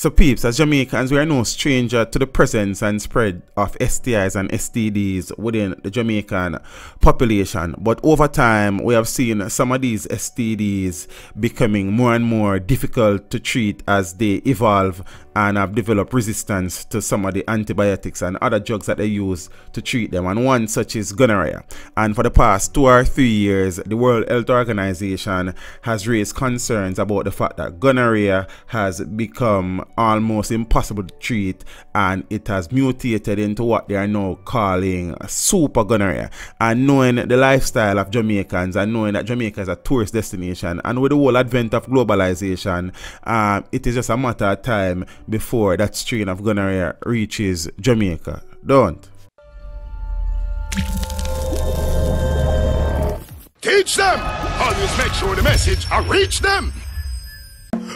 So peeps, as Jamaicans, we are no stranger to the presence and spread of STIs and STDs within the Jamaican population. But over time, we have seen some of these STDs becoming more and more difficult to treat as they evolve and have developed resistance to some of the antibiotics and other drugs that they use to treat them. And one such is gonorrhea. And for the past 2 or 3 years, the World Health Organization has raised concerns about the fact that gonorrhea has become almost impossible to treat, and it has mutated into what they are now calling super gonorrhea. And knowing the lifestyle of Jamaicans and knowing that Jamaica is a tourist destination, and with the whole advent of globalization, it is just a matter of time before that strain of gonorrhea reaches Jamaica. Don't teach them. Always make sure the message I reach them.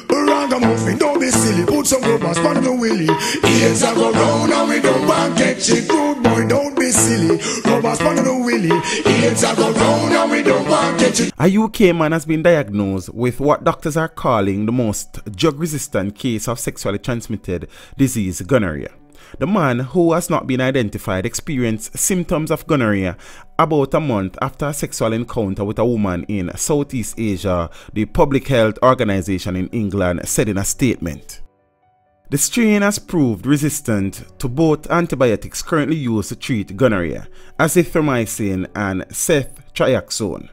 Ragamuffin, don't be silly. Put some rubbers on the willy. Ears are go round and we don't want catch it. Good boy, don't be silly. Rubbers on the willy. Ears are go round and we don't want catch it. A UK man has been diagnosed with what doctors are calling the most drug-resistant case of sexually transmitted disease, gonorrhea. The man, who has not been identified, experienced symptoms of gonorrhea about a month after a sexual encounter with a woman in Southeast Asia, the Public Health Organization in England said in a statement. The strain has proved resistant to both antibiotics currently used to treat gonorrhea, azithromycin and ceftriaxone.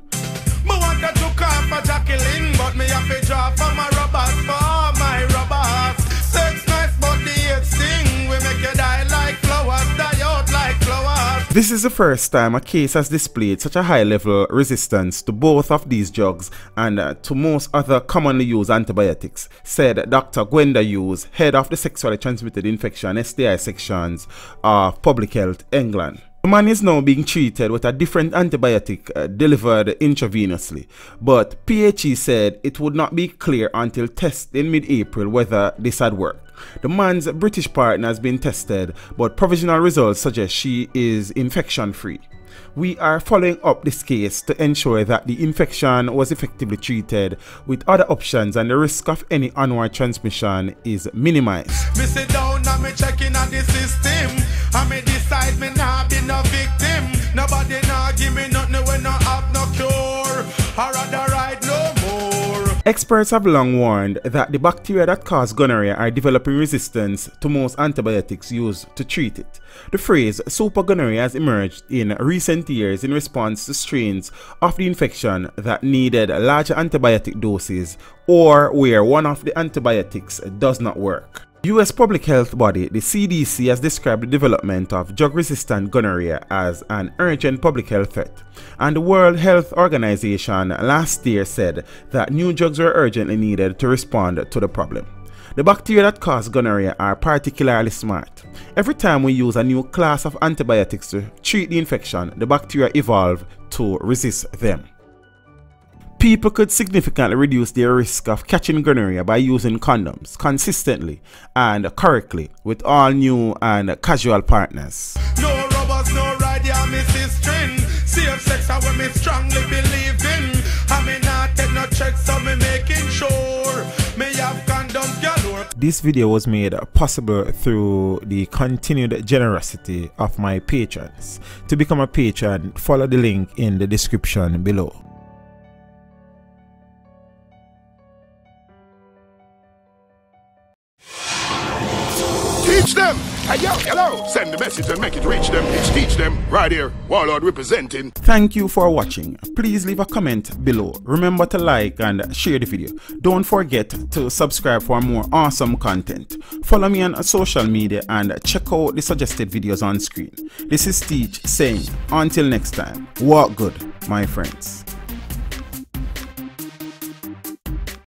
This is the first time a case has displayed such a high-level resistance to both of these drugs and to most other commonly used antibiotics, said Dr. Gwenda Hughes, head of the sexually transmitted infection STI sections of Public Health England. The man is now being treated with a different antibiotic delivered intravenously, but PHE said it would not be clear until tests in mid-April whether this had worked. The man's British partner has been tested, but provisional results suggest she is infection-free. We are following up this case to ensure that the infection was effectively treated with other options and the risk of any onward transmission is minimized. Me sit down and me checking on the system, and me decide me nah be no victim. Nobody nah give me nothing when I have no cure. I rather ride no more. Experts have long warned that the bacteria that cause gonorrhea are developing resistance to most antibiotics used to treat it. The phrase super gonorrhea has emerged in recent years in response to strains of the infection that needed larger antibiotic doses or where one of the antibiotics does not work. US public health body, the CDC, has described the development of drug-resistant gonorrhea as an urgent public health threat, and the World Health Organization last year said that new drugs were urgently needed to respond to the problem. The bacteria that cause gonorrhea are particularly smart. Every time we use a new class of antibiotics to treat the infection, the bacteria evolve to resist them. People could significantly reduce their risk of catching gonorrhea by using condoms consistently and correctly with all new and casual partners. No rubbers, no ride, yeah, me string. Safe sex, I will me strongly believe in. I may not take no checks, so me making sure me have condoms galore. This video was made possible through the continued generosity of my patrons. To become a patron, follow the link in the description below. Teach them. Hey, yo, hello. Send the message and make it reach them. It's Teach Them right here. Warlord representing. Thank you for watching. Please leave a comment below. Remember to like and share the video. Don't forget to subscribe for more awesome content. Follow me on social media and check out the suggested videos on screen. This is Teach saying, until next time, walk good, my friends.